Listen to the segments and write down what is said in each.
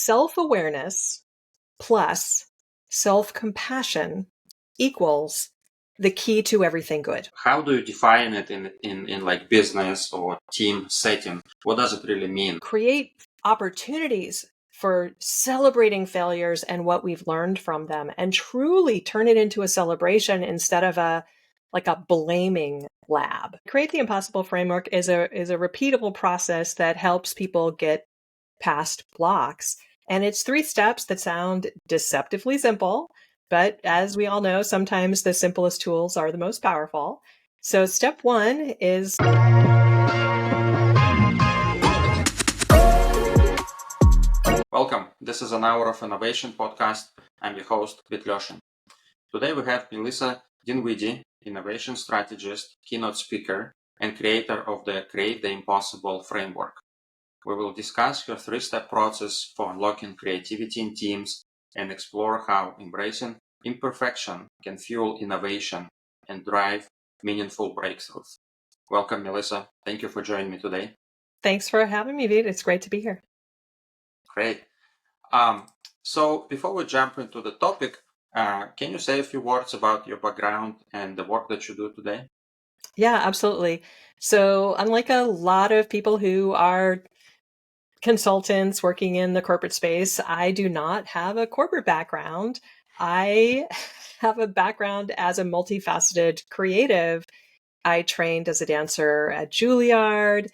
self-awareness plus self-compassion equals the key to everything good. How do you define it in like business or team setting? What does it really mean? Create opportunities for celebrating failures and what we've learned from them, and truly turn it into a celebration instead of a blaming lab. Create the Impossible framework is a repeatable process that helps people get past blocks. And it's 3 steps that sound deceptively simple, but as we all know, sometimes the simplest tools are the most powerful. So step 1 is Welcome. This is an Hour of Innovation podcast. I'm your host, Lyoshin. Today we have Melissa Dinwiddie, innovation strategist, keynote speaker, and creator of the Create the Impossible framework. We will discuss her 3-step process for unlocking creativity in teams and explore how embracing imperfection can fuel innovation and drive meaningful breakthroughs. Welcome, Melissa. Thank you for joining me today. Thanks for having me, Vit. It's great to be here. Great. So before we jump into the topic, can you say a few words about your background and the work that you do today? Yeah, absolutely. So unlike a lot of people who are consultants working in the corporate space, I do not have a corporate background. I have a background as a multifaceted creative. I trained as a dancer at Juilliard.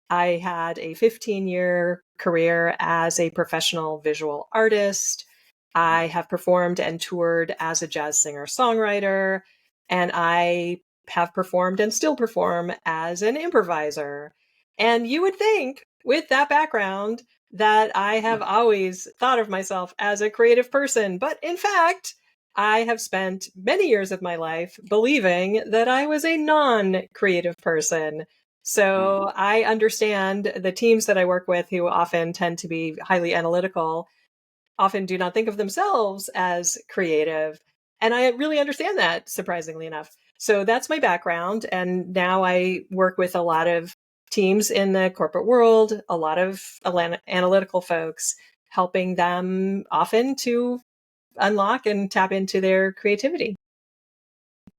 I had a 15-year career as a professional visual artist. I have performed and toured as a jazz singer-songwriter, and I have performed and still perform as an improviser. And you would think, with that background, that I have always thought of myself as a creative person. But in fact, I have spent many years of my life believing that I was a non-creative person. So I understand the teams that I work with, who often tend to be highly analytical, often do not think of themselves as creative. And I really understand that, surprisingly enough. So that's my background. And now I work with a lot of teams in the corporate world, a lot of analytical folks, helping them often to unlock and tap into their creativity.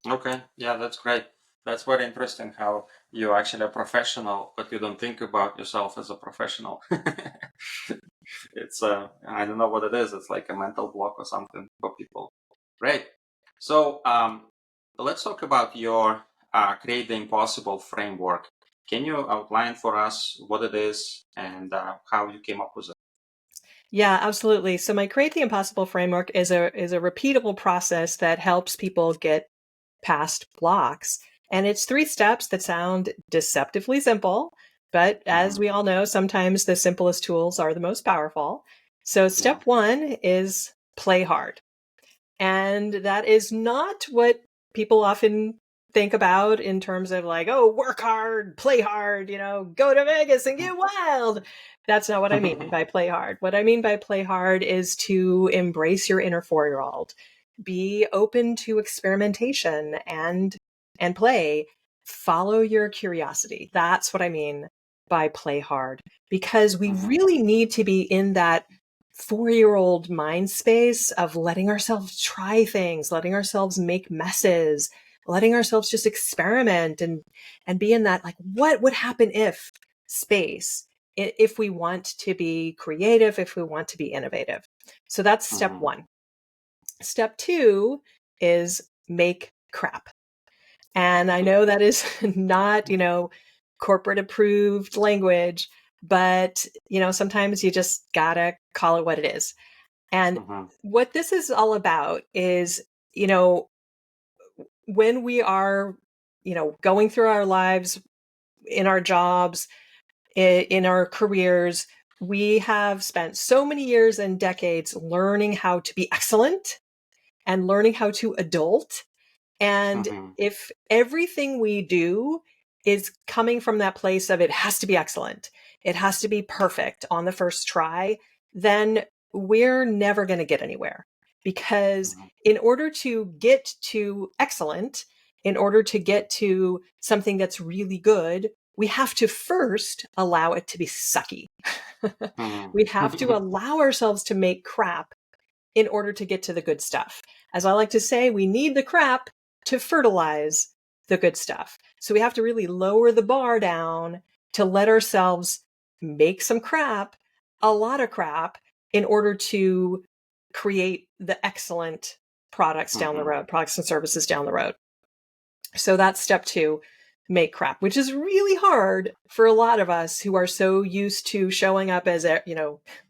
Okay, yeah, that's great. That's very interesting how you're actually a professional, but you don't think about yourself as a professional. It's I don't know what it is. It's like a mental block or something for people. Great. So let's talk about your Create the Impossible framework. Can you outline for us what it is and how you came up with it? Yeah, absolutely. So my Create the Impossible framework is a repeatable process that helps people get past blocks. And it's 3 steps that sound deceptively simple, but as we all know, sometimes the simplest tools are the most powerful. So step 1 is play hard. And that is not what people often think about in terms of like, oh, work hard, play hard, go to Vegas and get wild. That's not what I mean by play hard. What I mean by play hard is to embrace your inner 4-year-old, be open to experimentation and play, follow your curiosity. That's what I mean by play hard, because we really need to be in that 4-year-old mind space of letting ourselves try things, letting ourselves make messes, letting ourselves just experiment and be in that, like, what would happen if space, if we want to be creative, if we want to be innovative. So that's step 1. Step 2 is make crap. And I know that is not, corporate approved language, but, sometimes you just gotta call it what it is. And what this is all about is, when we are, going through our lives, in our jobs, in our careers, we have spent so many years and decades learning how to be excellent and learning how to adult. And if everything we do is coming from that place of it has to be excellent, it has to be perfect on the first try, then we're never going to get anywhere. Because in order to get to excellent, in order to get to something that's really good, we have to first allow it to be sucky. Mhm. We have to allow ourselves to make crap in order to get to the good stuff. As I like to say, we need the crap to fertilize the good stuff. So we have to really lower the bar down to let ourselves make some crap, a lot of crap, in order to create the excellent products down the Mhm. road, products and services down the road. So that's step 2, make crap, which is really hard for a lot of us who are so used to showing up as,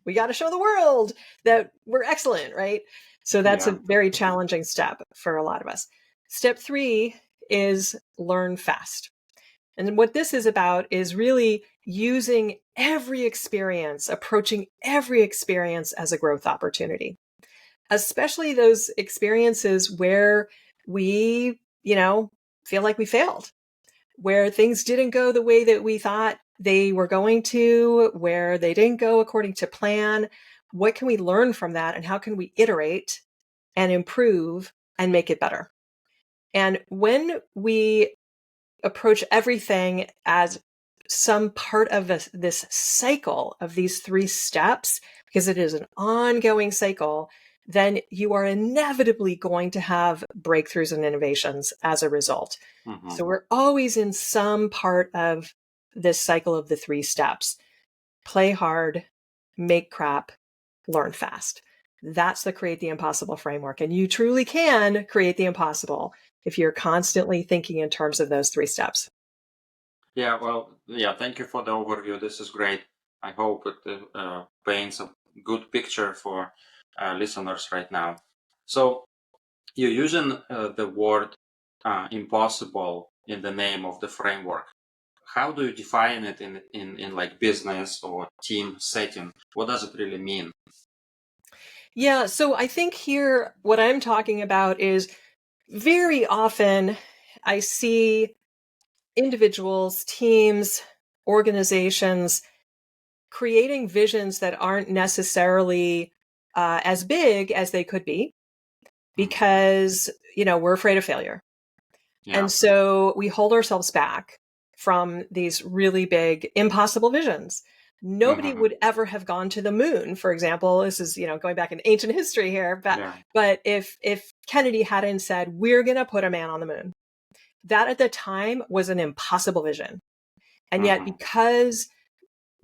we got to show the world that we're excellent, right? So that's a Yeah. very challenging step for a lot of us. Step 3 is learn fast. And what this is about is really using every experience, approaching every experience as a growth opportunity, especially those experiences where we, feel like we failed, where things didn't go the way that we thought they were going to, where they didn't go according to plan. What can we learn from that? And how can we iterate and improve and make it better? And when we approach everything as some part of this cycle of these 3 steps, because it is an ongoing cycle, then you are inevitably going to have breakthroughs and innovations as a result. So Mhm. we're always in some part of this cycle of the 3 steps. Play hard, make crap, learn fast. That's the Create the Impossible framework. And you truly can create the impossible if you're constantly thinking in terms of those 3 steps. Yeah, well, yeah, thank you for the overview. This is great. I hope it paints a good picture for listeners right now. So you're using the word impossible in the name of the framework. How do you define it in like business or team setting? What does it really mean? Yeah, so I think here what I'm talking about is very often I see individuals, teams, organizations creating visions that aren't necessarily as big as they could be Mhm. because, we're afraid of failure. And Yeah. so we hold ourselves back from these really big, impossible visions. Nobody Mhm. would ever have gone to the moon, for example. This is, going back in ancient history here. But Yeah. but if Kennedy hadn't said, we're gonna put a man on the moon, that at the time was an impossible vision. And yet Mhm.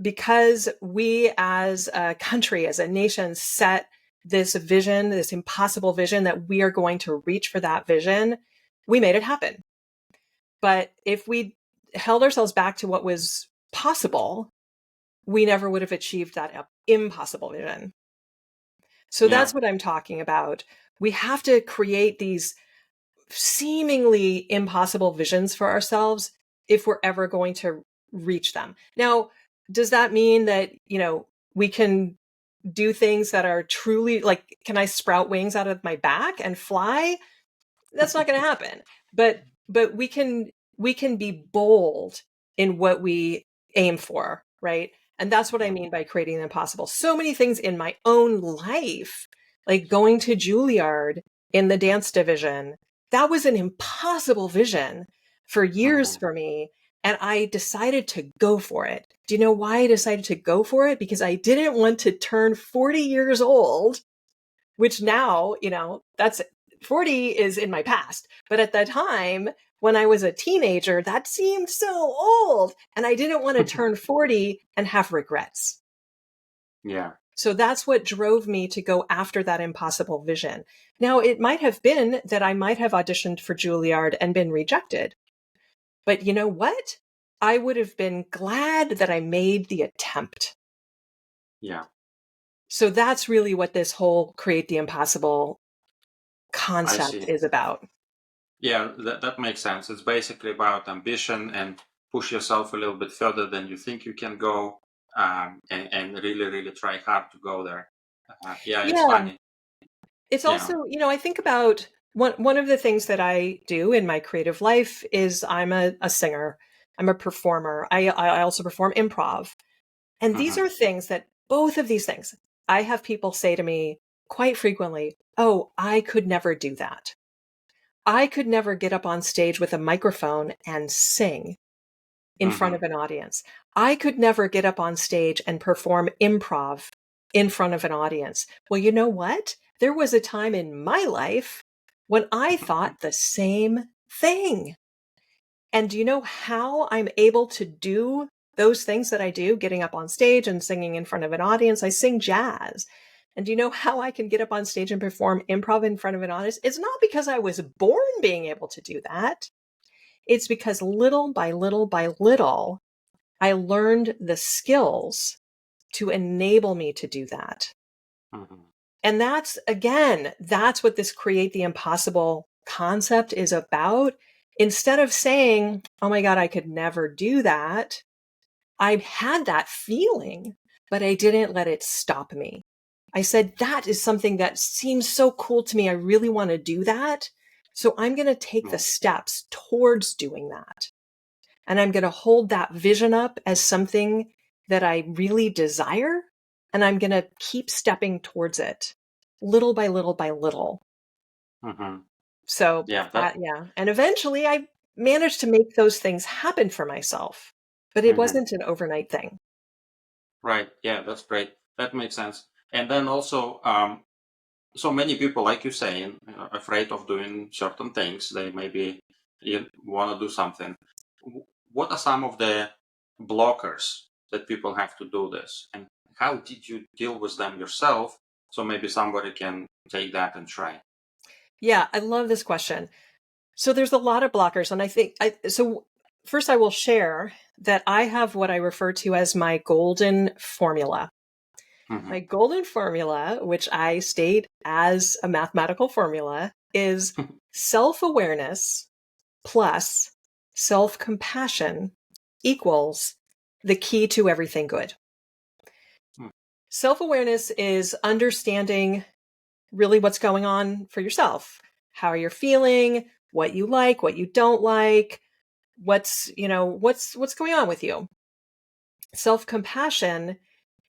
because we as a country, as a nation, set this vision, this impossible vision that we are going to reach for that vision, we made it happen. But if we held ourselves back to what was possible, we never would have achieved that impossible vision. So Yeah. that's what I'm talking about. We have to create these seemingly impossible visions for ourselves if we're ever going to reach them. Now, does that mean that, we can do things that are truly like, can I sprout wings out of my back and fly? That's not going to happen. But we can be bold in what we aim for, right? And that's what I Mhm. mean by creating the impossible. So many things in my own life, like going to Juilliard in the dance division, that was an impossible vision for years Mhm. for me. And I decided to go for it. Do you know why I decided to go for it? Because I didn't want to turn 40 years old, which now, that's 40 is in my past. But at the time, when I was a teenager, that seemed so old. And I didn't want to turn 40 and have regrets. Yeah. So that's what drove me to go after that impossible vision. Now, it might have been that I might have auditioned for Juilliard and been rejected. But you know what? I would have been glad that I made the attempt. Yeah. So that's really what this whole create the impossible I concept see. is about. Yeah, that makes sense. It's basically about ambition and push yourself a little bit further than you think you can go, and really, really try hard to go there. Yeah, it's Yeah. funny. It's Yeah. also, I think about one of the things that I do in my creative life is I'm a singer. I'm a performer. I also perform improv. And these Hmm. are things that both of these things, I have people say to me quite frequently, "Oh, I could never do that. I could never get up on stage with a microphone and sing." in front of an audience. I could never get up on stage and perform improv in front of an audience. Well, you know what? There was a time in my life when I thought the same thing. And do you know how I'm able to do those things that I do, getting up on stage and singing in front of an audience? I sing jazz. And do you know how I can get up on stage and perform improv in front of an audience? It's not because I was born being able to do that. It's because little by little by little, I learned the skills to enable me to do that. And that's, again, that's what this create the impossible concept is about. Instead of saying, oh my God, I could never do that, I had that feeling, but I didn't let it stop me. I said, that is something that seems so cool to me. I really want to do that. So I'm going to take the steps towards doing that. And I'm going to hold that vision up as something that I really desire. And I'm going to keep stepping towards it little by little by little. So yeah. And eventually I managed to make those things happen for myself, but it wasn't an overnight thing. Right. Yeah, that's great. That makes sense. And then also, so many people, like you say, are afraid of doing certain things. They maybe want to do something. What are some of the blockers that people have to do this? And how did you deal with them yourself? So maybe somebody can take that and try. Yeah, I love this question. So there's a lot of blockers. And I think, so first I will share that I have what I refer to as my golden formula. My golden formula, which I state as a mathematical formula, is self-awareness plus self-compassion equals the key to everything good. Self-awareness is understanding really what's going on for yourself, how you're feeling, what you like, what you don't like, what's going on with you. Self-compassion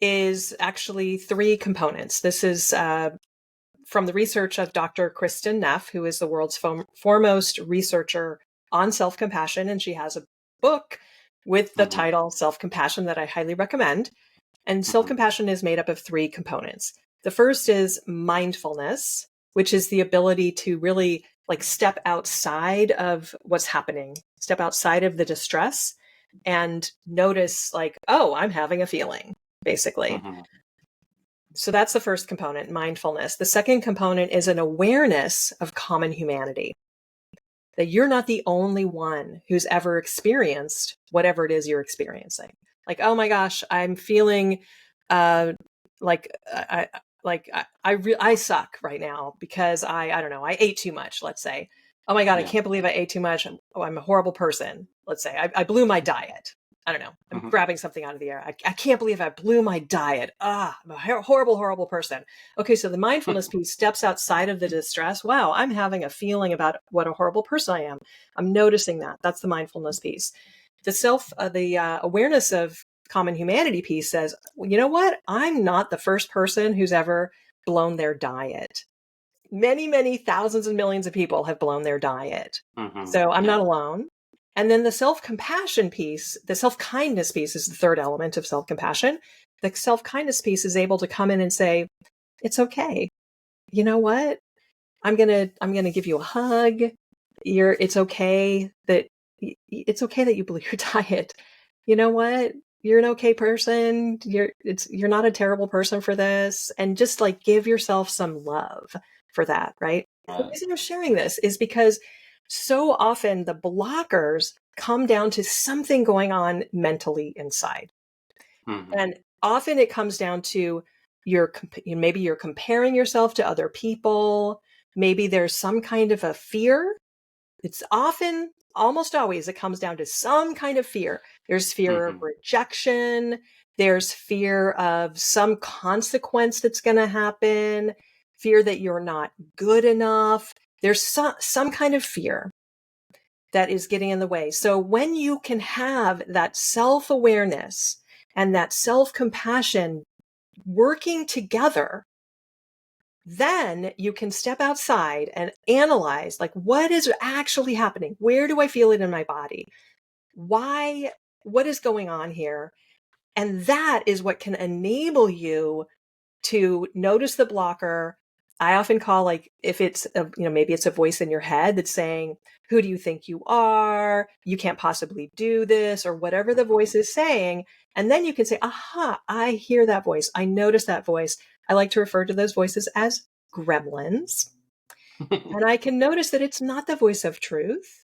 is actually 3 components. This is from the research of Dr. Kristen Neff, who is the world's foremost researcher on self-compassion. And she has a book with the title Self-Compassion that I highly recommend. And self-compassion is made up of 3 components. The first is mindfulness, which is the ability to really step outside of what's happening, step outside of the distress and notice oh, I'm having a feeling, basically. So that's the first component, mindfulness. The second component is an awareness of common humanity, that you're not the only one who's ever experienced whatever it is you're experiencing. Oh my gosh, I'm feeling I suck right now because I don't know, I ate too much, let's say. Oh my God, I can't believe I ate too much. I'm a horrible person. Let's say I blew my diet. I don't know. I'm grabbing something out of the air. I can't believe I blew my diet. I'm a horrible, horrible person. Okay, so the mindfulness piece steps outside of the distress. Wow, I'm having a feeling about what a horrible person I am. I'm noticing that. That's the mindfulness piece. The awareness of common humanity piece says, well, you know what? I'm not the first person who's ever blown their diet. Many, many thousands and millions of people have blown their diet. So I'm not alone. And then the self-compassion piece, the self-kindness piece is the third element of self-compassion. The self-kindness piece is able to come in and say, it's okay. You know what? I'm going to give you a hug. It's okay that you blew your diet. You know what? You're an okay person. You're not a terrible person for this. And just give yourself some love for that, right? The reason I'm sharing this is because so often the blockers come down to something going on mentally inside. And often it comes down to maybe you're comparing yourself to other people. Maybe there's some kind of a fear. It's often, almost always, it comes down to some kind of fear. There's fear of rejection. There's fear of some consequence that's going to happen, fear that you're not good enough. There's some kind of fear that is getting in the way. So when you can have that self-awareness and that self-compassion working together, then you can step outside and analyze what is actually happening. Where do I feel it in my body? Why What is going on here? And that is what can enable you to notice the blocker. I often call, like, if it's maybe it's a voice in your head that's saying, who do you think you are? You can't possibly do this, or whatever the voice is saying. And then you can say, aha, I hear that voice. I notice that voice. I like to refer to those voices as gremlins. And I can notice that it's not the voice of truth.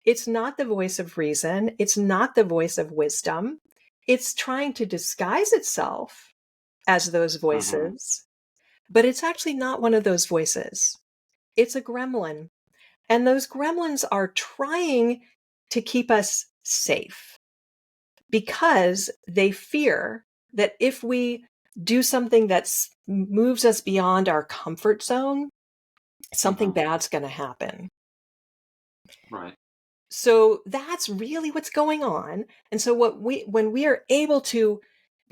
It's not the voice of reason. It's not the voice of wisdom. It's trying to disguise itself as those Mm-hmm. voices, but it's actually not one of those voices. It's a gremlin. And those gremlins are trying to keep us safe because they fear that if we do something that moves us beyond our comfort zone, something Mm-hmm. bad's going to happen. Right. So that's really what's going on. And so when we are able to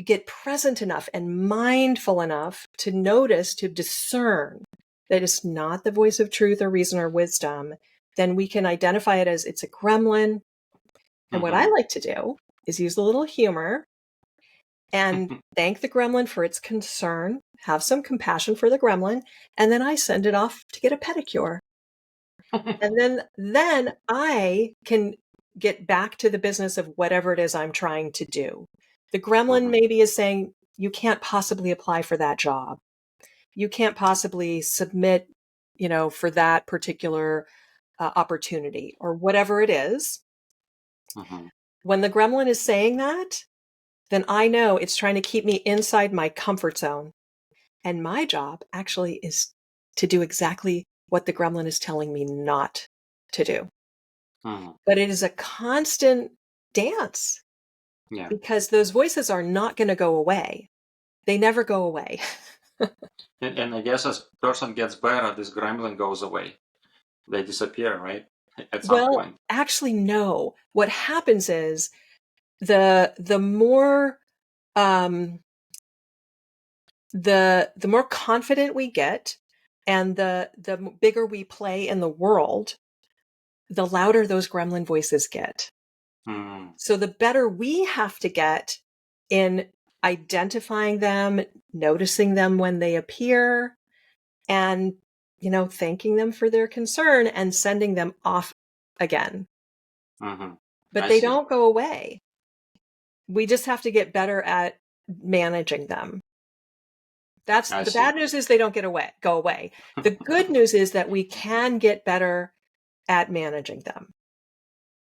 get present enough and mindful enough to notice, to discern that it's not the voice of truth or reason or wisdom, then we can identify it as it's a gremlin. And what I Mm-hmm. like to do is use a little humor and thank the gremlin for its concern, have some compassion for the gremlin, and then I send it off to get a pedicure. And then I can get back to the business of whatever it is I'm trying to do. The gremlin Mm-hmm. maybe is saying, you can't possibly apply for that job. You can't possibly submit, for that particular opportunity or whatever it is. Mm-hmm. When the gremlin is saying that, then I know it's trying to keep me inside my comfort zone. And my job actually is to do exactly what the gremlin is telling me not to do. Mm-hmm. But it is a constant dance Yeah. because those voices are not going to go away. They never go away. And I guess as person gets better, this gremlin goes away. They disappear, right? At some Well, point. actually, no. What happens is the more um, the more confident we get, and the bigger we play in the world, the louder those gremlin voices get. Mm-hmm. So the better we have to get in identifying them, noticing them when they appear, and, thanking them for their concern and sending them off again. Mm-hmm. But I they see. don't go away. We just have to get better at managing them. That's I the see. bad news, is they don't go away. The good news is that we can get better at managing them.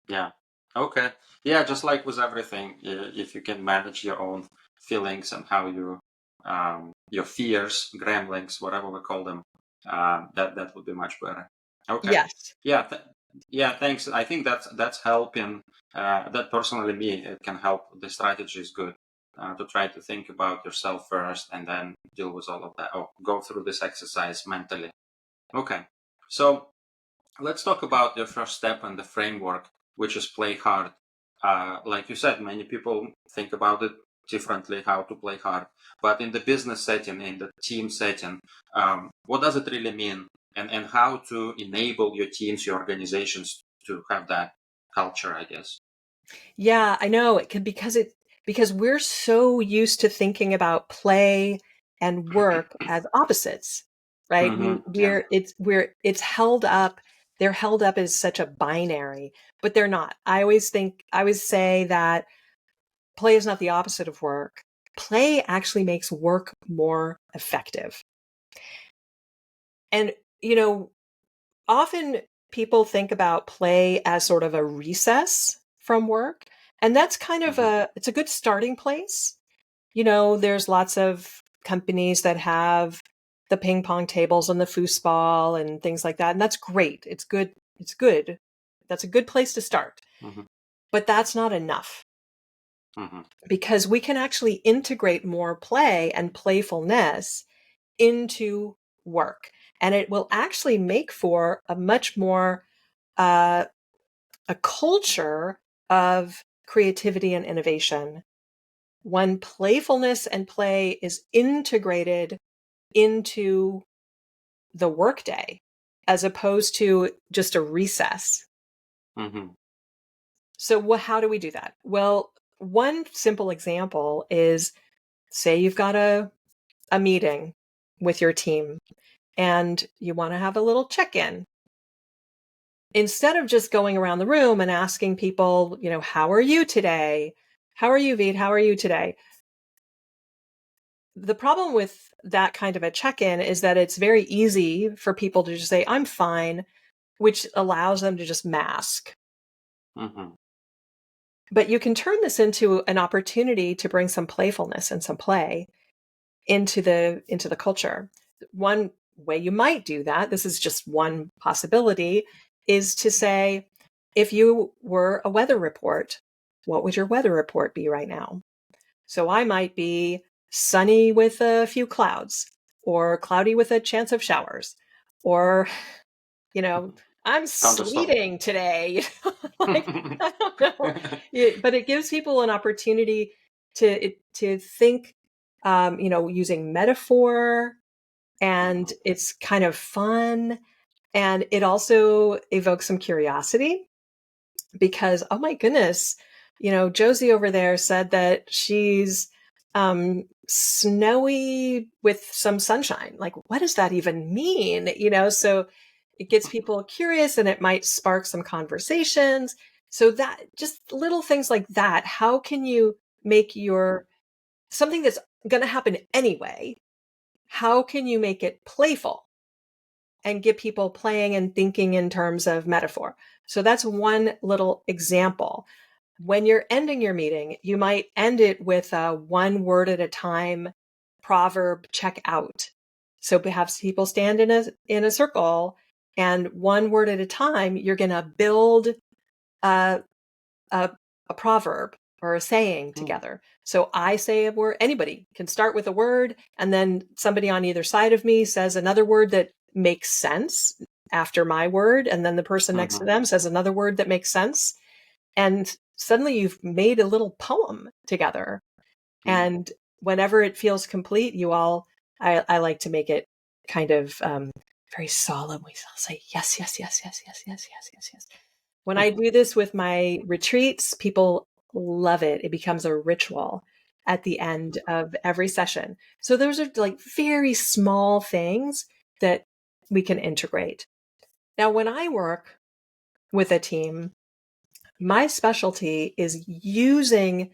Yeah. Okay. Yeah, just like with everything, if you can manage your own feelings and how your fears, gremlins, whatever we call them, that would be much better. Okay. Yes. Yeah. Yeah. Thanks. I think that's helping. That personally me, it can help. The strategy is good. To try to think about yourself first and then deal with all of that. Oh, go through this exercise mentally. Okay. So let's talk about the first step in the framework, which is play hard. Like you said, many people think about it differently, how to play hard. But in the business setting, in the team setting, what does it really mean? And how to enable your teams, your organizations to have that culture, I guess. Yeah, I know it could, because we're so used to thinking about play and work as opposites, right? Mm-hmm. Yeah. It's held up. They're held up as such a binary, but they're not. I always say that play is not the opposite of work. Play actually makes work more effective. And, often people think about play as sort of a recess from work. And that's kind of Mm-hmm. it's a good starting place. There's lots of companies that have the ping pong tables and the foosball and things like that. And that's great. It's good. It's good. That's a good place to start. Mm-hmm. But that's not enough, Mm-hmm. because we can actually integrate more play and playfulness into work. And it will actually make for a much more uh, a culture of creativity and innovation when playfulness and play is integrated into the workday as opposed to just a recess. Mm-hmm. So how do we do that? Well, one simple example is, say you've got a meeting with your team and you want to have a little check-in. Instead of just going around the room and asking people, how are you today? How are you, Veet? How are you today? The problem with that kind of a check-in is that it's very easy for people to just say, I'm fine, which allows them to just mask. Mm-hmm. But you can turn this into an opportunity to bring some playfulness and some play into the culture. One way you might do that, this is just one possibility, is to say, if you were a weather report, what would your weather report be right now? So I might be sunny with a few clouds, or cloudy with a chance of showers, or, I'm Thunderstorm. sleeting today. Like, I don't know. But it gives people an opportunity to think, using metaphor, and it's kind of fun. And it also evokes some curiosity because, oh my goodness, Josie over there said that she's snowy with some sunshine. Like, what does that even mean? So it gets people curious and it might spark some conversations. So that just little things like that. How can you make your something that's going to happen anyway? How can you make it playful and get people playing and thinking in terms of metaphor? So that's one little example. When you're ending your meeting, you might end it with a one word at a time proverb check out. So perhaps people stand in a circle, and one word at a time, you're going to build a, a, a proverb or a saying together. So I say a word, anybody can start with a word, and then somebody on either side of me says another word that makes sense after my word, and then the person next to them says another word that makes sense. And suddenly you've made a little poem together. And whenever it feels complete, I like to make it kind of very solemn. We all say, yes, yes, yes, yes, yes, yes, yes, yes, yes. When I do this with my retreats, people love it. It becomes a ritual at the end of every session. So those are like very small things that we can integrate. Now, when I work with a team, my specialty is using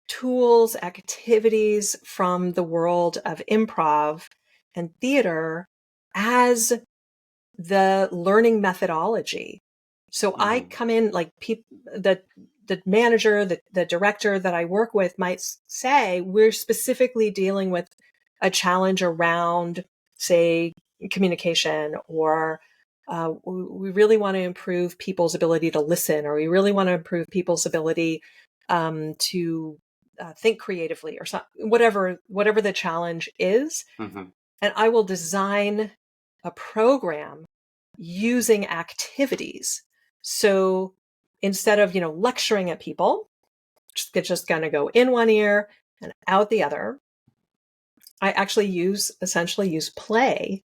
tools, activities from the world of improv and theater as the learning methodology. So I come in like the manager, the director that I work with might say, we're specifically dealing with a challenge around, say, communication, or we really want to improve people's ability to listen, or we really want to improve people's ability to think creatively, or whatever the challenge is. And I will design a program using activities. So instead of, lecturing at people, it's just going to go in one ear and out the other, I actually essentially use play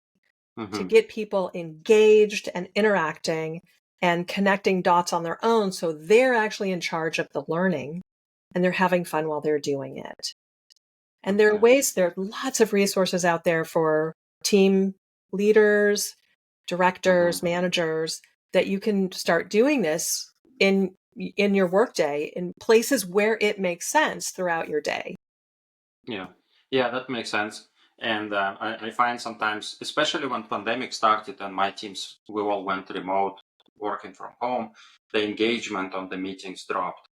to get people engaged and interacting and connecting dots on their own. So they're actually in charge of the learning and they're having fun while they're doing it. And there are lots of resources out there for team leaders, directors, managers, that you can start doing this in your workday in places where it makes sense throughout your day. Yeah, that makes sense. And I find sometimes, especially when pandemic started and my teams, we all went remote, working from home, the engagement on the meetings dropped.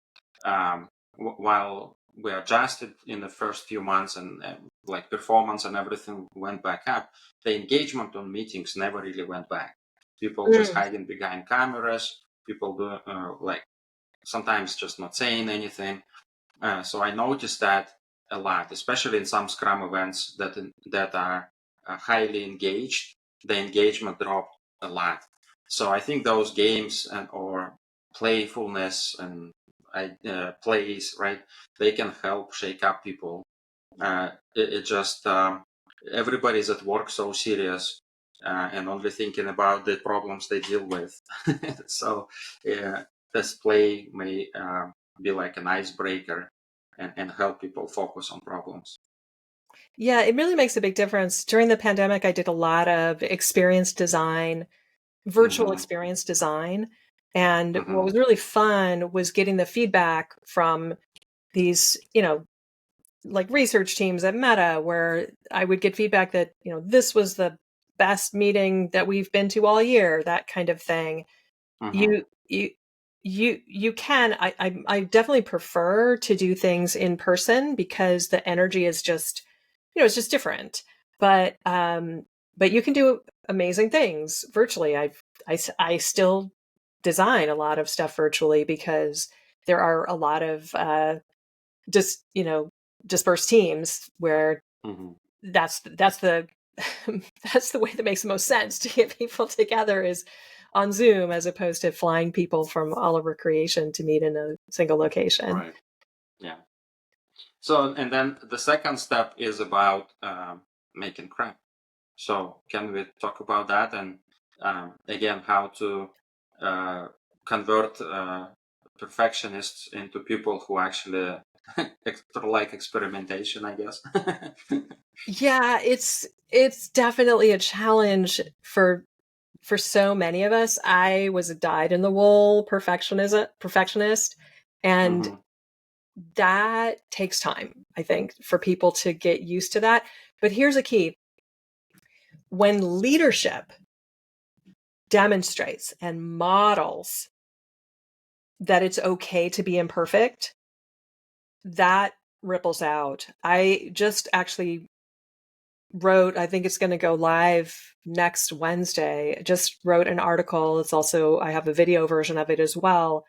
While we adjusted in the first few months and like performance and everything went back up, the engagement on meetings never really went back. People just hiding behind cameras, people do like sometimes just not saying anything. So I noticed that a lot, especially in some Scrum events that are highly engaged. The engagement dropped a lot. So I think those games or playfulness and plays, right? They can help shake up people. It just everybody's at work so serious and only thinking about the problems they deal with. So yeah, display may be like an icebreaker and help people focus on problems. Yeah, it really makes a big difference. During the pandemic, I did a lot of experience design, virtual Mm-hmm. experience design. And what Mm-hmm. was really fun was getting the feedback from these, like research teams at Meta, where I would get feedback that, this was the best meeting that we've been to all year, that kind of thing. Mm-hmm. You you you can I definitely prefer to do things in person because the energy is just, it's just different. But you can do amazing things virtually. I still design a lot of stuff virtually because there are a lot of just, dispersed teams where Mm-hmm. that's the that's the way that makes the most sense to get people together is on Zoom as opposed to flying people from all over creation to meet in a single location. Right. Yeah. So, and then the second step is about making crap. So, can we talk about that and again how to uh, convert perfectionists into people who actually like experimentation, I guess. Yeah, it's definitely a challenge for so many of us. I was a dyed in the wool perfectionist, and Mm-hmm. that takes time, I think, for people to get used to that. But here's a key. When leadership demonstrates and models that it's okay to be imperfect, that ripples out. I just actually wrote, I think it's going to go live next Wednesday. Just wrote an article. It's also, I have a video version of it as well,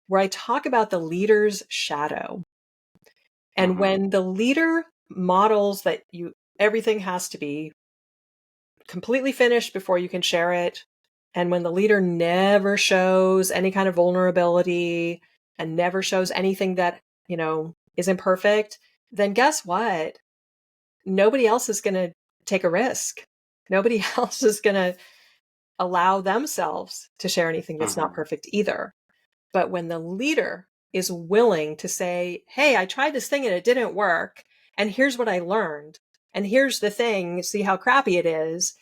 where I talk about the leader's shadow. And Mm-hmm. when the leader models that everything has to be completely finished before you can share it, and when the leader never shows any kind of vulnerability and never shows anything that, is imperfect, then guess what? Nobody else is going to take a risk. Nobody else is going to allow themselves to share anything that's not Mm-hmm. perfect either. But when the leader is willing to say, hey, I tried this thing and it didn't work, and here's what I learned, and here's the thing, see how crappy it is,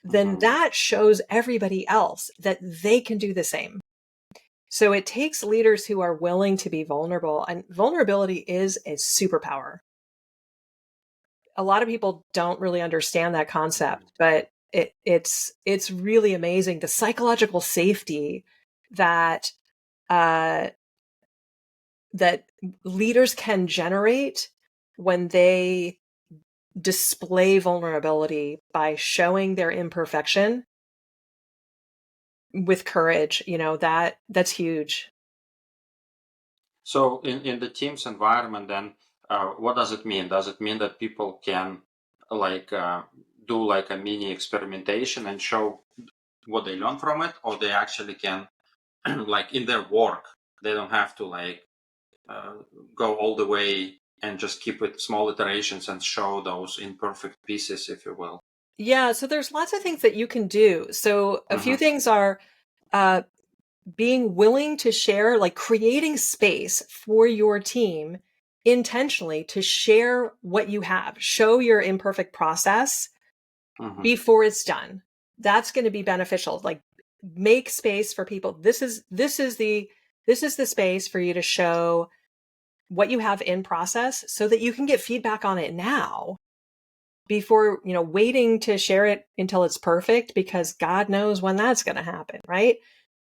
then Mm-hmm. that shows everybody else that they can do the same. So it takes leaders who are willing to be vulnerable, and vulnerability is a superpower. A lot of people don't really understand that concept, but it's really amazing the psychological safety that uh, that leaders can generate when they display vulnerability by showing their imperfection with courage. That's huge. So, in the team's environment, then, what does it mean? Does it mean that people can like do like a mini experimentation and show what they learn from it, or they actually can like in their work, they don't have to like uh, go all the way and just keep it small iterations and show those imperfect pieces, if you will. Yeah, so there's lots of things that you can do. So a few Mm-hmm. things are uh, being willing to share, like creating space for your team intentionally to share what you have, show your imperfect process Mm-hmm. before it's done. That's going to be beneficial. Like make space for people. This is the space for you to show what you have in process so that you can get feedback on it now before, waiting to share it until it's perfect, because God knows when that's going to happen, right?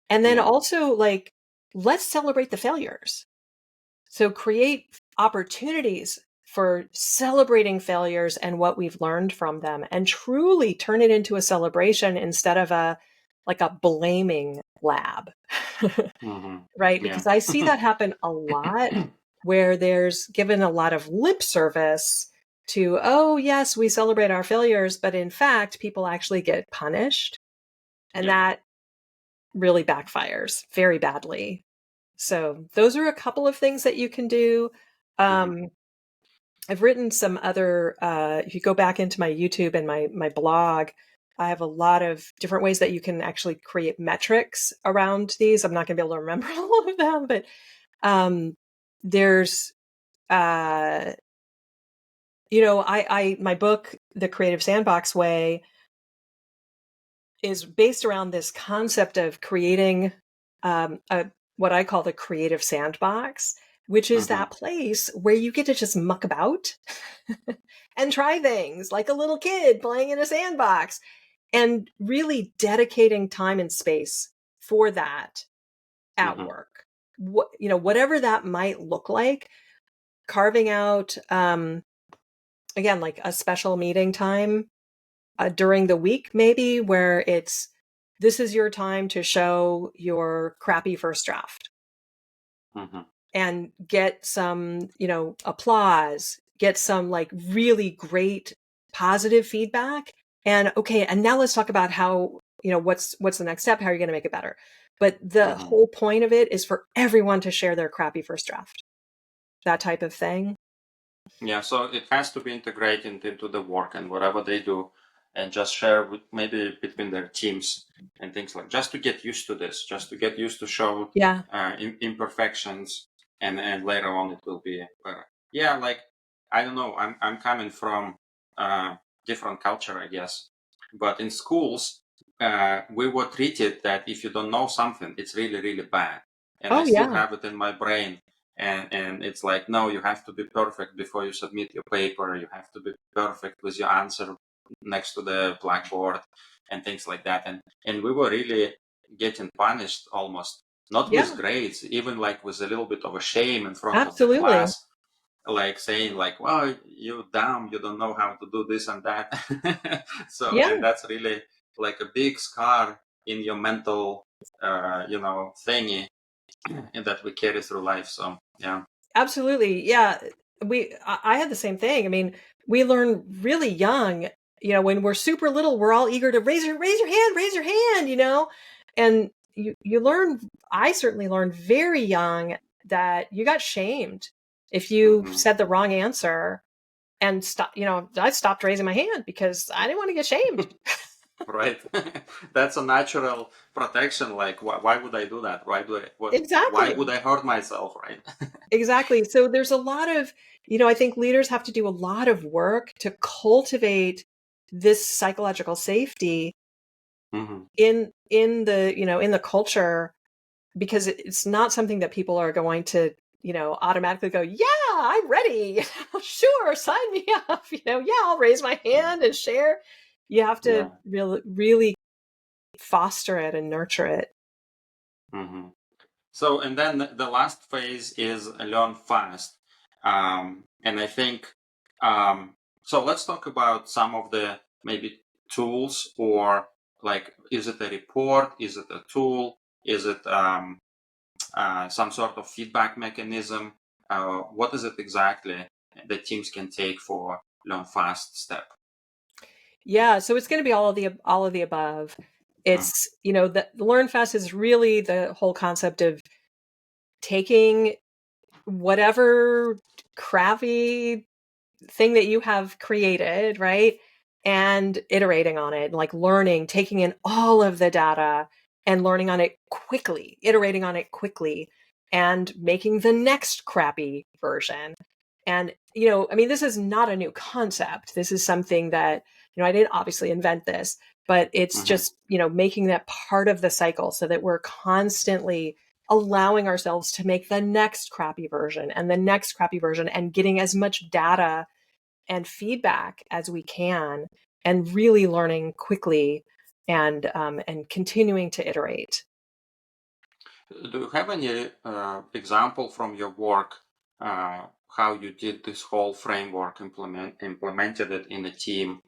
And then Yeah. also, like, let's celebrate the failures. So create opportunities for celebrating failures and what we've learned from them, and truly turn it into a celebration instead of a blaming lab. Right? Mm-hmm. Yeah. Because I see that happen a lot where there's given a lot of lip service to, oh, yes, we celebrate our failures, but in fact, people actually get punished. And Yeah. that really backfires very badly. So those are a couple of things that you can do. Mm-hmm. Um, I've written some other, if you go back into my YouTube and my blog, I have a lot of different ways that you can actually create metrics around these. I'm not going to be able to remember all of them, but there's, uh, my book, The Creative Sandbox Way, is based around this concept of creating what I call the creative sandbox, which is Mm-hmm. that place where you get to just muck about and try things like a little kid playing in a sandbox, and really dedicating time and space for that at Mm-hmm. work. Whatever that might look like, carving out, again, like a special meeting time during the week, maybe, where this is your time to show your crappy first draft Mm-hmm. and get some, applause, get some like really great positive feedback. And okay, and now let's talk about how, what's the next step? How are you going to make it better? But the Mm-hmm. whole point of it is for everyone to share their crappy first draft, that type of thing. Yeah, so it has to be integrated into the work and whatever they do, and just share with maybe between their teams and things like just to get used to this, just to get used to show Yeah. imperfections, and later on it will be better. Yeah, like I don't know, I'm coming from different culture, I guess, but in schools we were treated that if you don't know something, it's really really bad, and I Oh, still yeah. have it in my brain. And it's like, no, you have to be perfect before you submit your paper, you have to be perfect with your answer next to the blackboard and things like that. And we were really getting punished, almost not with Yeah. grades, even like with a little bit of a shame in front of the Absolutely. class, like saying like, well, you dumb, you don't know how to do this and that. So, Yeah. and that's really like a big scar in your mental thingy and that we carry through life. So yeah. Absolutely. Yeah. I had the same thing. I mean, we learn really young, when we're super little, we're all eager to raise your hand, and you learn, I certainly learned very young that you got shamed if you Hmm. said the wrong answer, and I stopped raising my hand because I didn't want to get shamed. Right. That's a natural protection. Like, why would I do that? Why Exactly. would I hurt myself? Right. Exactly. So there's a lot of, I think leaders have to do a lot of work to cultivate this psychological safety Hmm. in the culture, because it's not something that people are going to, automatically go, yeah, I'm ready. Sure, sign me up. Yeah, I'll raise my hand and share. You have to Yeah. really foster it and nurture it. Hmm. So, and then the last phase is learn fast. And I think, so let's talk about some of the maybe tools, or like, is it a report? Is it a tool? Is it some sort of feedback mechanism? What is it exactly that teams can take for learn fast step? Yeah, so it's going to be all of the above. Mm. It's, the Learn Fast is really the whole concept of taking whatever crappy thing that you have created, right? And iterating on it, like learning, taking in all of the data and learning on it quickly, iterating on it quickly, and making the next crappy version. And, I mean, this is not a new concept. This is something that, I didn't obviously invent this, but it's Hmm. just, making that part of the cycle so that we're constantly allowing ourselves to make the next crappy version and the next crappy version, and getting as much data and feedback as we can, and really learning quickly, and continuing to iterate. Do you have any example from your work how you did this whole framework, implemented it in a team?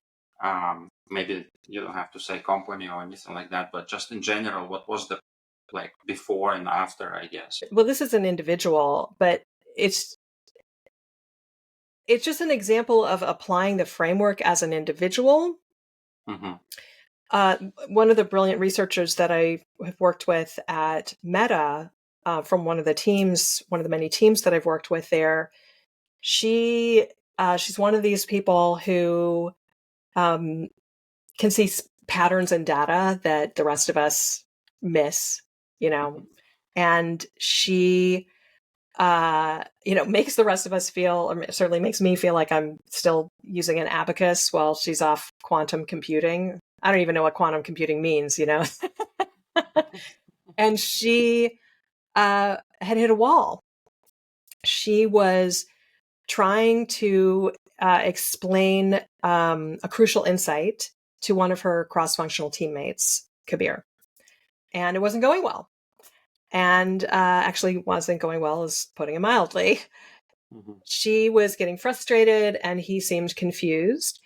Maybe you don't have to say company or anything like that, but just in general, what was the like before and after, I guess? Well, this is an individual, but it's it's just an example of applying the framework as an individual. Mm-hmm. Uh, One of the brilliant researchers that I have worked with at Meta, from one of the many teams that I've worked with there, she's one of these people who um, can see patterns and data that the rest of us miss, and she, makes the rest of us feel, or certainly makes me feel like I'm still using an abacus while she's off quantum computing. I don't even know what quantum computing means, And she had hit a wall. She was trying to explain a crucial insight to one of her cross-functional teammates, Kabir, and it wasn't going well. And actually wasn't going well, is putting it mildly. She was getting frustrated and he seemed confused.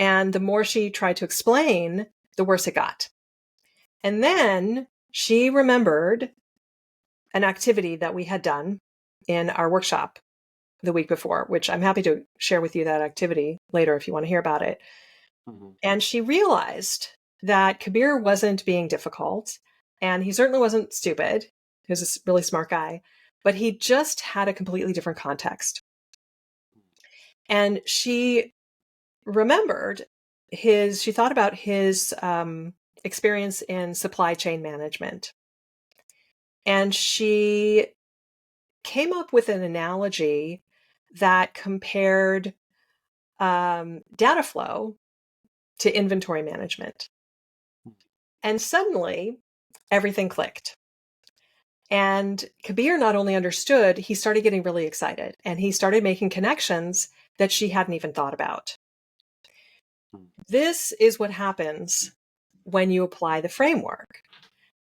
And the more she tried to explain, the worse it got. And then she remembered an activity that we had done in our workshop the week before, which I'm happy to share with you that activity later if you want to hear about it. And she realized that Kabir wasn't being difficult, and he certainly wasn't stupid. He was a really smart guy, but he just had a completely different context. And she remembered she thought about his experience in supply chain management. And she came up with an analogy that compared data flow to inventory management. And suddenly, everything clicked. And Kabir not only understood, he started getting really excited, and he started making connections that she hadn't even thought about. This is what happens when you apply the framework.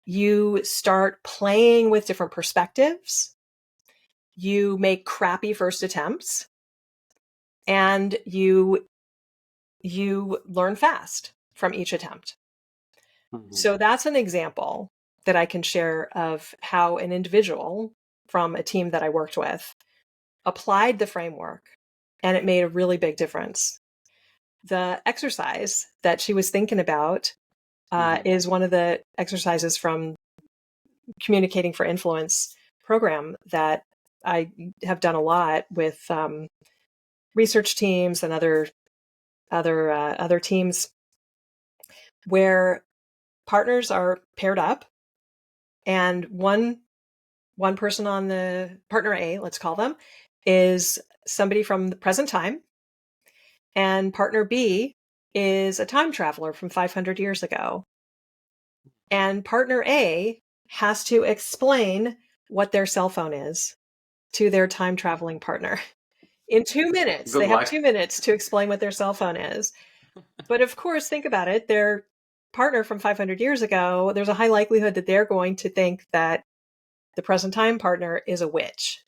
You start playing with different perspectives. You make crappy first attempts, and you learn fast from each attempt. So that's an example that I can share of how an individual from a team that I worked with applied the framework, and it made a really big difference. The exercise that she was thinking about is one of the exercises from Communicating for Influence program that I have done a lot with research teams and other teams, where partners are paired up, and one person on the partner A, let's call them, is somebody from the present time, and partner B is a time traveler from 500 years ago. And partner A has to explain what their cell phone is to their time traveling partner. In 2 minutes, Good they have luck. 2 minutes to explain what their cell phone is. But of course, think about it. Their partner from 500 years ago, there's a high likelihood that they're going to think that the present time partner is a witch,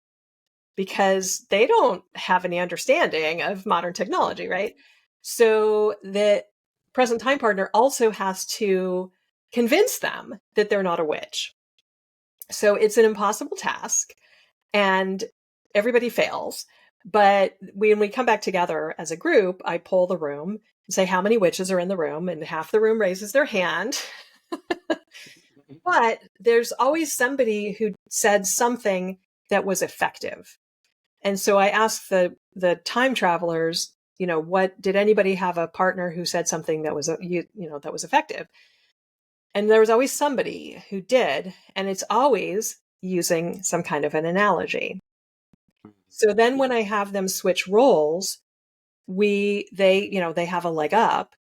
because they don't have any understanding of modern technology, right? So the present time partner also has to convince them that they're not a witch. So it's an impossible task, and everybody fails. But when we come back together as a group, I poll the room and say how many witches are in the room, and half the room raises their hand. But there's always somebody who said something that was effective. And so I asked the time travelers, what did anybody have a partner who said something that was that was effective? And there was always somebody who did, and it's always using some kind of an analogy. So then when I have them switch roles, they have a leg up,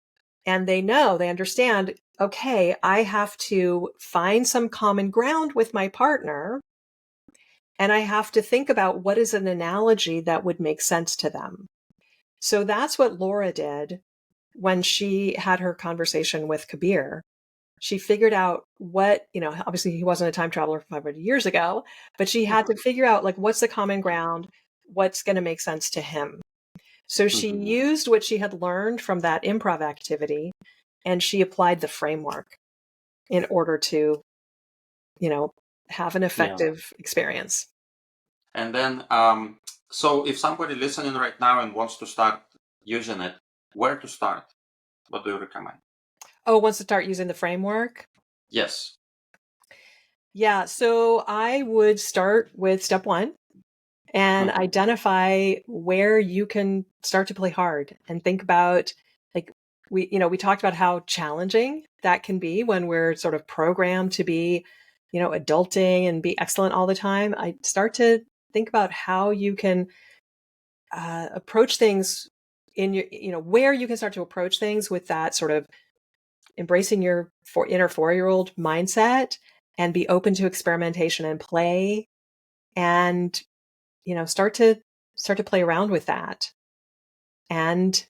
and they understand, okay, I have to find some common ground with my partner, and I have to think about what is an analogy that would make sense to them. So that's what Laura did when she had her conversation with Kabir. She figured out what, obviously he wasn't a time traveler 500 years ago, but she had to figure out, like, what's the common ground? What's going to make sense to him? So she used what she had learned from that improv activity, and she applied the framework in order to, have an effective experience. And then, so if somebody listening right now and wants to start using it, where to start? What do you recommend? Oh, wants to start using the framework? Yes. Yeah, so I would start with step 1 and identify where you can start to play hard, and think about, like, we talked about how challenging that can be when we're sort of programmed to be, adulting and be excellent all the time. I start to think about how you can approach things in your, where you can start to approach things with that sort of embracing your inner 4-year-old mindset and be open to experimentation and play and, start to play around with that. And,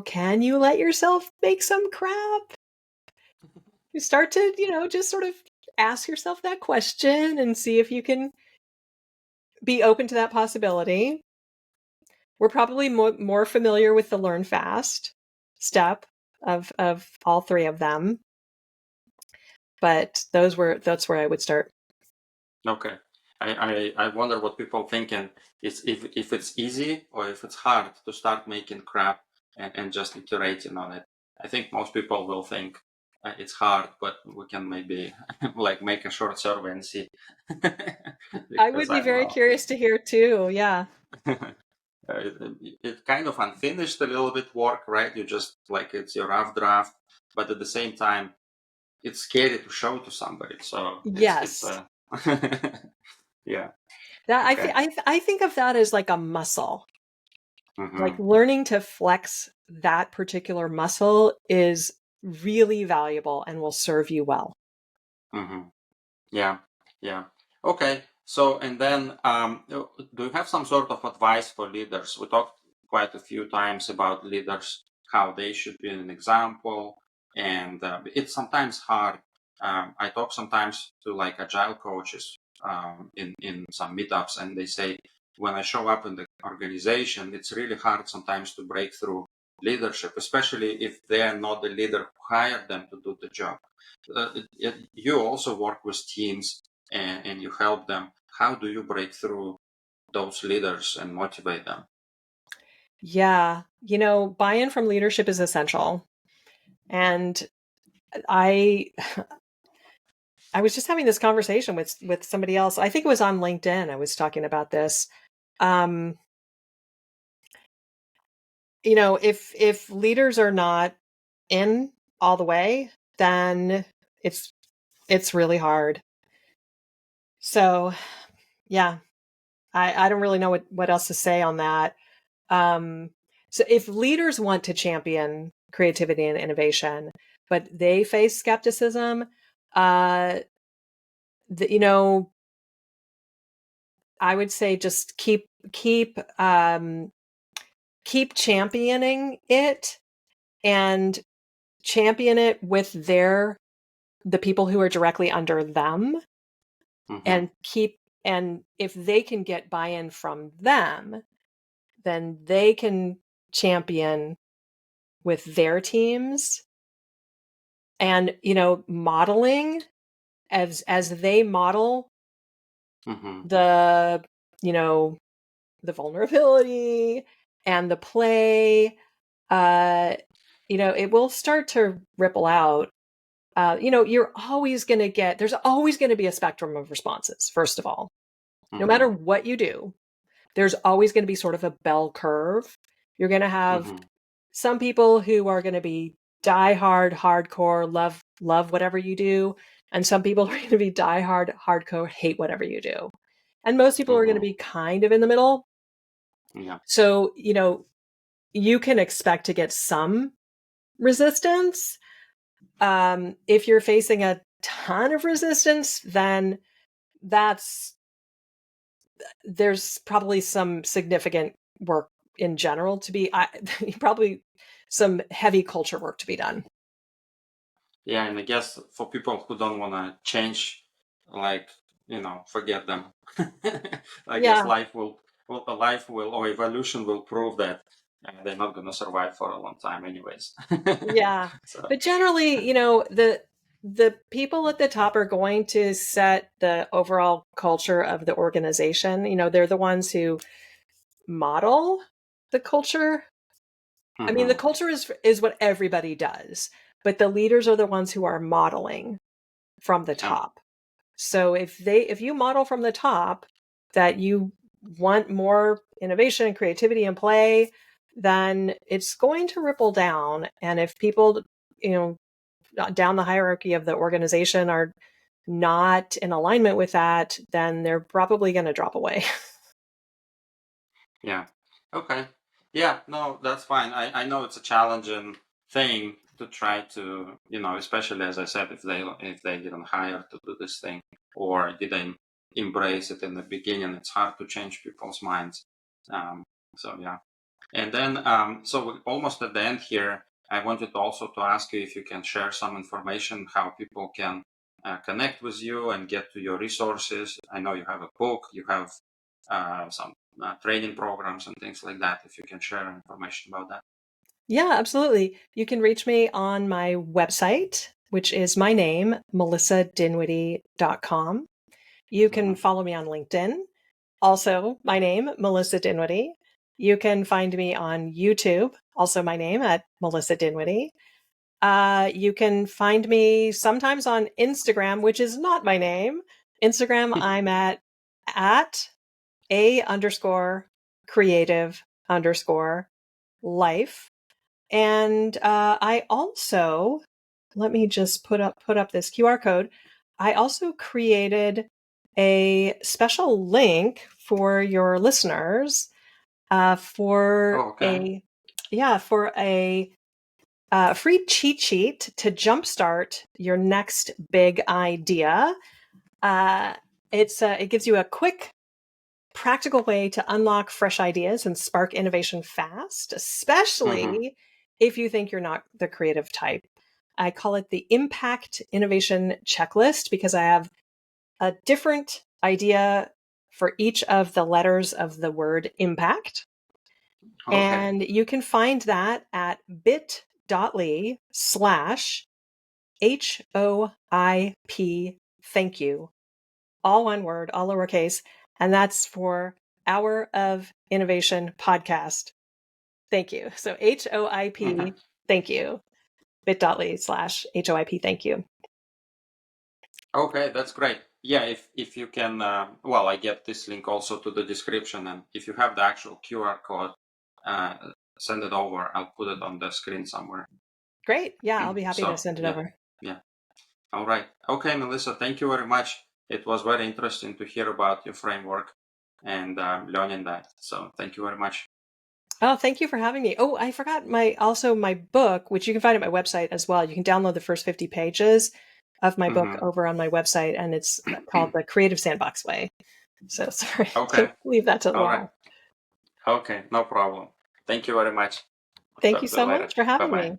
can you let yourself make some crap? You start to, just sort of ask yourself that question and see if you can be open to that possibility. We're probably more familiar with the learn fast step of all three of them, but that's where I would start. Okay. I wonder what people thinking is if it's easy or if it's hard to start making crap and just iterating on it. I think most people will think it's hard, but we can maybe like make a short survey and see. I Because would be I don't very know. curious to hear too. Yeah. It kind of unfinished a little bit work, right? You just like it's your rough draft, but at the same time, it's scary to show to somebody. So it's Yes. yeah. That Okay. I think of that as like a muscle. Like Mm-hmm. learning to flex that particular muscle is really valuable and will serve you well. Mm-hmm. Yeah. Yeah. Okay. So, and then, do you have some sort of advice for leaders? We talked quite a few times about leaders, how they should be an example, and it's sometimes hard. I talk sometimes to like agile coaches in some meetups, and they say when I show up in the organization, it's really hard sometimes to break through leadership, especially if they are not the leader who hired them to do the job. You also work with teams and you help them. How do you break through those leaders and motivate them? Yeah. Buy-in from leadership is essential. And I I was just having this conversation with somebody else. I think it was on LinkedIn. I was talking about this. Um, if leaders are not in all the way, then it's really hard. So, yeah, I don't really know what else to say on that. Um, so if leaders want to champion creativity and innovation, but they face skepticism, uh, the, you know, I would say just keep championing it and champion it with the people who are directly under them Mm-hmm. and if they can get buy-in from them, then they can champion with their teams and modeling as they model Mm-hmm. the you know the vulnerability and the play, uh it will start to ripple out. You're always going to there's always going to be a spectrum of responses. First of all, no Mm-hmm. matter what you do, there's always going to be sort of a bell curve. You're going to have Mm-hmm. some people who are going to be hardcore, love whatever you do, and some people are going to be hardcore, hate whatever you do. And most people are going to Mm-hmm. be kind of in the middle. Yeah. So, you can expect to get some resistance. If you're facing a ton of resistance, then that's there's probably some significant work in general to be probably some heavy culture work to be done. Yeah, and I guess for people who don't want to change, like, forget them. I guess Yeah. life will, or evolution will prove that they're not going to survive for a long time, anyways. Yeah. So, But generally, the people at the top are going to set the overall culture of the organization. They're the ones who model the culture. I mean, the mm-hmm. culture is what everybody does, but the leaders are the ones who are modeling from the Yeah. top. So if you model from the top that you want more innovation, creativity, and play, then it's going to ripple down. And if people, down the hierarchy of the organization are not in alignment with that, then they're probably going to drop away. Yeah. Okay. Yeah, no, that's fine. I know it's a challenging thing to try to, especially as I said, if they didn't hire to do this thing or didn't embrace it in the beginning, it's hard to change people's minds. So yeah. And then so we're almost at the end here. I wanted also to ask you if you can share some information how people can connect with you and get to your resources. I know you have a book, you have some training programs and things like that. If you can share information about that. Yeah, absolutely. You can reach me on my website, which is my name, melissadinwiddie.com. You can follow me on LinkedIn. Also, my name, Melissa Dinwiddie. You can find me on YouTube, also my name at Melissa Dinwiddie. You can find me sometimes on Instagram, which is not my name. Instagram, I'm at a_creative_life. And I also, let me just put up this QR code. I also created a special link for your listeners for a free cheat sheet to jumpstart your next big idea. It gives you a quick, practical way to unlock fresh ideas and spark innovation fast, especially if you think you're not the creative type. I call it the Impact Innovation Checklist because I have a different idea for each of the letters of the word impact. Okay. And you can find that at bit.ly/HOIP thank you. All one word, all lowercase. And that's for Hour of Innovation podcast. Thank you. So HOIP, thank you. bit.ly/HOIP, thank you. Okay, that's great. Yeah, if you can, I get this link also to the description, and if you have the actual QR code, send it over. I'll put it on the screen somewhere. Great. Yeah, I'll be happy to send it over. Yeah. All right. Okay, Melissa, thank you very much. It was very interesting to hear about your framework and learning that. So thank you very much. Oh, thank you for having me. Oh, I forgot my book, which you can find at my website as well. You can download the first 50 pages of my book over on my website, and it's called The Creative Sandbox Way. So sorry to leave that to the wall. Okay, no problem. Thank you very much. Thank you so much for having me.